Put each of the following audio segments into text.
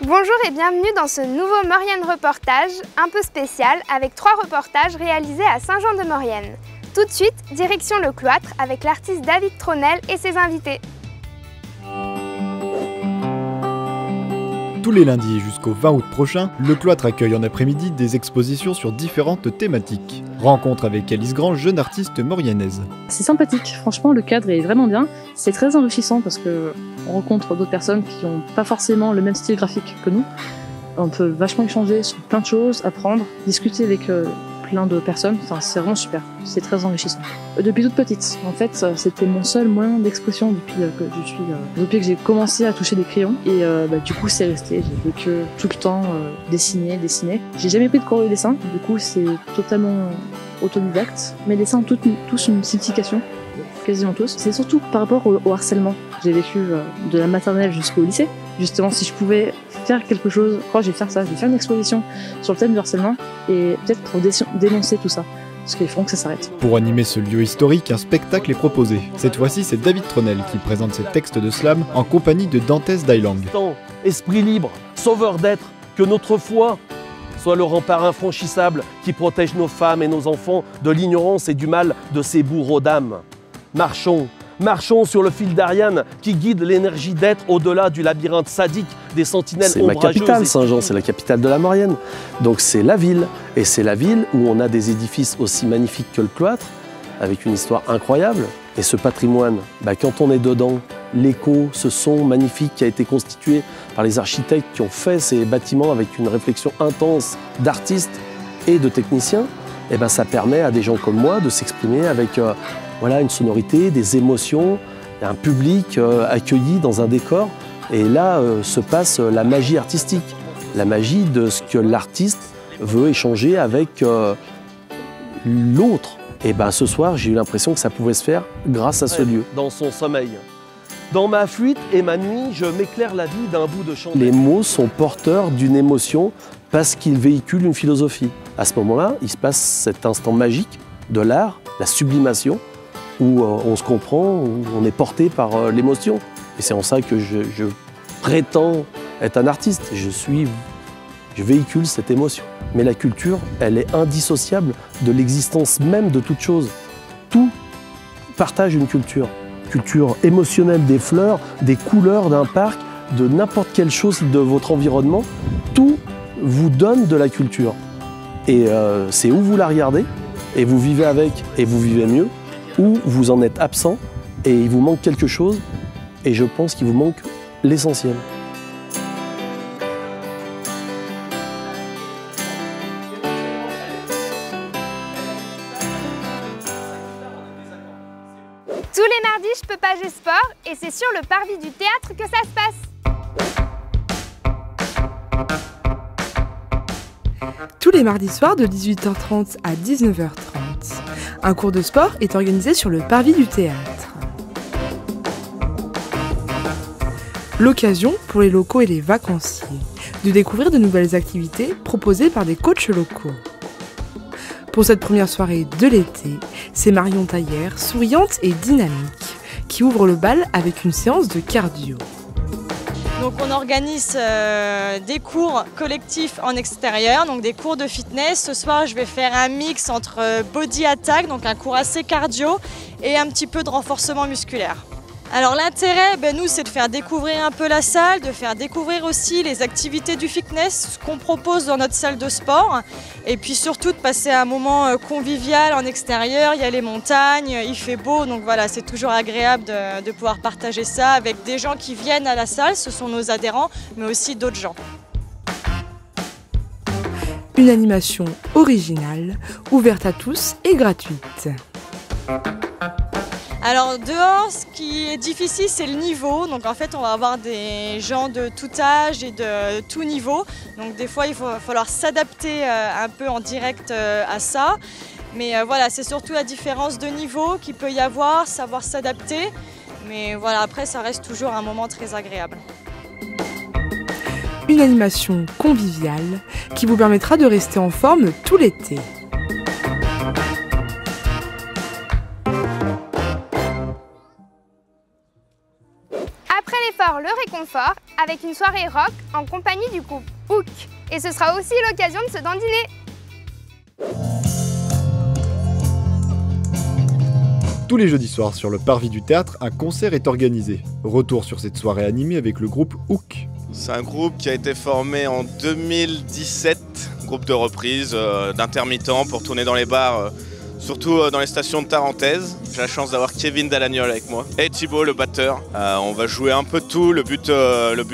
Bonjour et bienvenue dans ce nouveau Maurienne reportage un peu spécial avec 3 reportages réalisés à Saint-Jean-de-Maurienne. Tout de suite, direction le cloître avec l'artiste David Tronel et ses invités. Tous les lundis jusqu'au 20 août prochain, le cloître accueille en après-midi des expositions sur différentes thématiques. Rencontre avec Alice Grand, jeune artiste mauriennaise. C'est sympathique, franchement le cadre est vraiment bien. C'est très enrichissant parce qu'on rencontre d'autres personnes qui n'ont pas forcément le même style graphique que nous. On peut vachement échanger sur plein de choses, apprendre, discuter avec plein de personnes. Enfin, c'est vraiment super, c'est très enrichissant. Depuis toute petite, en fait, c'était mon seul moyen d'expression depuis que j'ai commencé à toucher des crayons. Et du coup, c'est resté. J'ai fait que tout le temps dessiner. J'ai jamais pris de cours de dessin. Du coup, c'est totalement autodidacte. Mes dessins ont tous une signification, quasiment tous. C'est surtout par rapport au harcèlement. J'ai vécu de la maternelle jusqu'au lycée. Justement, si je pouvais faire quelque chose, je vais faire ça, je vais faire une exposition sur le thème du harcèlement et peut-être pour dénoncer tout ça. Parce qu'il faut que ça s'arrête. Pour animer ce lieu historique, un spectacle est proposé. Cette fois-ci, c'est David Tronel qui présente ses textes de slam en compagnie de Dantès Dailang. Esprit libre, sauveur d'être, que notre foi soit le rempart infranchissable qui protège nos femmes et nos enfants de l'ignorance et du mal de ces bourreaux d'âme. Marchons sur le fil d'Ariane qui guide l'énergie d'être au-delà du labyrinthe sadique des sentinelles ombrageuses. C'est ma capitale, Saint-Jean, c'est la capitale de la Maurienne. Donc c'est la ville. Et c'est la ville où on a des édifices aussi magnifiques que le cloître, avec une histoire incroyable. Et ce patrimoine, quand on est dedans, l'écho, ce son magnifique qui a été constitué par les architectes qui ont fait ces bâtiments avec une réflexion intense d'artistes et de techniciens, ça permet à des gens comme moi de s'exprimer avec une sonorité, des émotions, un public accueilli dans un décor. Et là se passe la magie artistique, la magie de ce que l'artiste veut échanger avec l'autre. Et ce soir, j'ai eu l'impression que ça pouvait se faire grâce à ce lieu. Dans son sommeil. Dans ma fuite et ma nuit, je m'éclaire la vie d'un bout de chandelle. Les mots sont porteurs d'une émotion parce qu'ils véhiculent une philosophie. À ce moment-là, il se passe cet instant magique de l'art, la sublimation, où on se comprend, où on est porté par l'émotion. Et c'est en ça que je prétends être un artiste. Je véhicule cette émotion. Mais la culture, elle est indissociable de l'existence même de toute chose. Tout partage une culture. Culture émotionnelle des fleurs, des couleurs d'un parc, de n'importe quelle chose de votre environnement. Tout vous donne de la culture. Et c'est où vous la regardez, et vous vivez avec, et vous vivez mieux, ou vous en êtes absent, et il vous manque quelque chose, et je pense qu'il vous manque l'essentiel. Tous les mardis, je peux pager sport et c'est sur le parvis du théâtre que ça se passe. Tous les mardis soirs de 18h30 à 19h30, un cours de sport est organisé sur le parvis du théâtre. L'occasion pour les locaux et les vacanciers de découvrir de nouvelles activités proposées par des coachs locaux. Pour cette première soirée de l'été, c'est Marion Taillère, souriante et dynamique, qui ouvre le bal avec une séance de cardio. Donc on organise des cours collectifs en extérieur, donc des cours de fitness. Ce soir, je vais faire un mix entre body attack, donc un cours assez cardio, et un petit peu de renforcement musculaire. Alors l'intérêt, nous, c'est de faire découvrir un peu la salle, de faire découvrir aussi les activités du fitness, ce qu'on propose dans notre salle de sport, et puis surtout de passer un moment convivial en extérieur. Il y a les montagnes, il fait beau, donc voilà, c'est toujours agréable de pouvoir partager ça avec des gens qui viennent à la salle, ce sont nos adhérents, mais aussi d'autres gens. Une animation originale, ouverte à tous et gratuite. Alors dehors, ce qui est difficile, c'est le niveau. Donc en fait, on va avoir des gens de tout âge et de tout niveau. Donc des fois, il va falloir s'adapter un peu en direct à ça. Mais voilà, c'est surtout la différence de niveau qu'il peut y avoir, savoir s'adapter. Mais voilà, après, ça reste toujours un moment très agréable. Une animation conviviale qui vous permettra de rester en forme tout l'été. Après l'effort, le réconfort avec une soirée rock en compagnie du groupe Hook. Et ce sera aussi l'occasion de se dandiner. Tous les jeudis soirs sur le parvis du théâtre, un concert est organisé. Retour sur cette soirée animée avec le groupe Hook. C'est un groupe qui a été formé en 2017, groupe de reprise d'intermittents pour tourner dans les bars, surtout dans les stations de Tarentaise. J'ai la chance d'avoir Kevin Dalagnol avec moi et Thibaut le batteur. On va jouer un peu de tout. Le but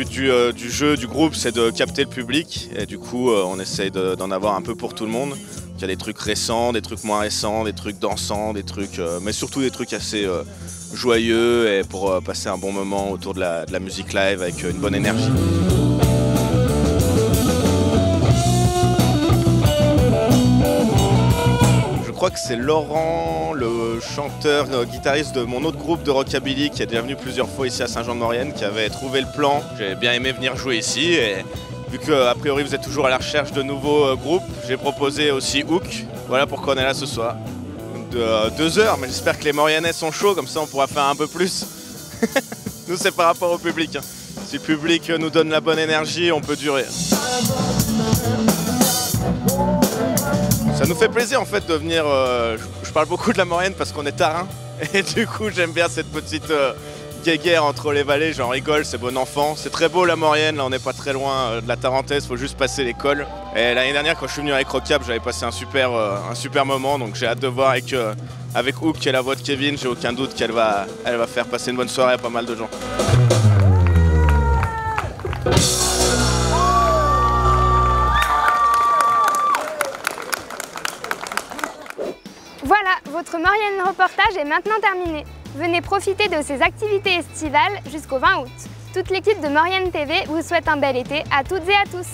du jeu, du groupe, c'est de capter le public et du coup on essaye d'en avoir un peu pour tout le monde. Il y a des trucs récents, des trucs moins récents, des trucs dansants, des trucs, mais surtout des trucs assez joyeux et pour passer un bon moment autour de la musique live avec une bonne énergie. Je crois que c'est Laurent, le chanteur, guitariste de mon autre groupe de rockabilly qui est déjà venu plusieurs fois ici à Saint-Jean-de-Maurienne, qui avait trouvé le plan. J'ai bien aimé venir jouer ici et vu qu'a priori vous êtes toujours à la recherche de nouveaux groupes, j'ai proposé aussi Hook. Voilà pourquoi on est là ce soir. 2 heures, mais j'espère que les Mauriennais sont chauds, comme ça on pourra faire un peu plus. Nous c'est par rapport au public. Si le public nous donne la bonne énergie, on peut durer. Ça nous fait plaisir en fait de venir, je parle beaucoup de la Maurienne parce qu'on est tarin. Et du coup j'aime bien cette petite guéguerre entre les vallées, j'en rigole, c'est bon enfant. C'est très beau la Maurienne, là on n'est pas très loin de la Tarentaise, faut juste passer l'école. Et l'année dernière quand je suis venu avec Rockab, j'avais passé un super moment, donc j'ai hâte de voir avec Hook et la voix de Kevin, j'ai aucun doute qu'elle va faire passer une bonne soirée à pas mal de gens. Voilà, votre Maurienne reportage est maintenant terminé. Venez profiter de ces activités estivales jusqu'au 20 août. Toute l'équipe de Maurienne TV vous souhaite un bel été à toutes et à tous.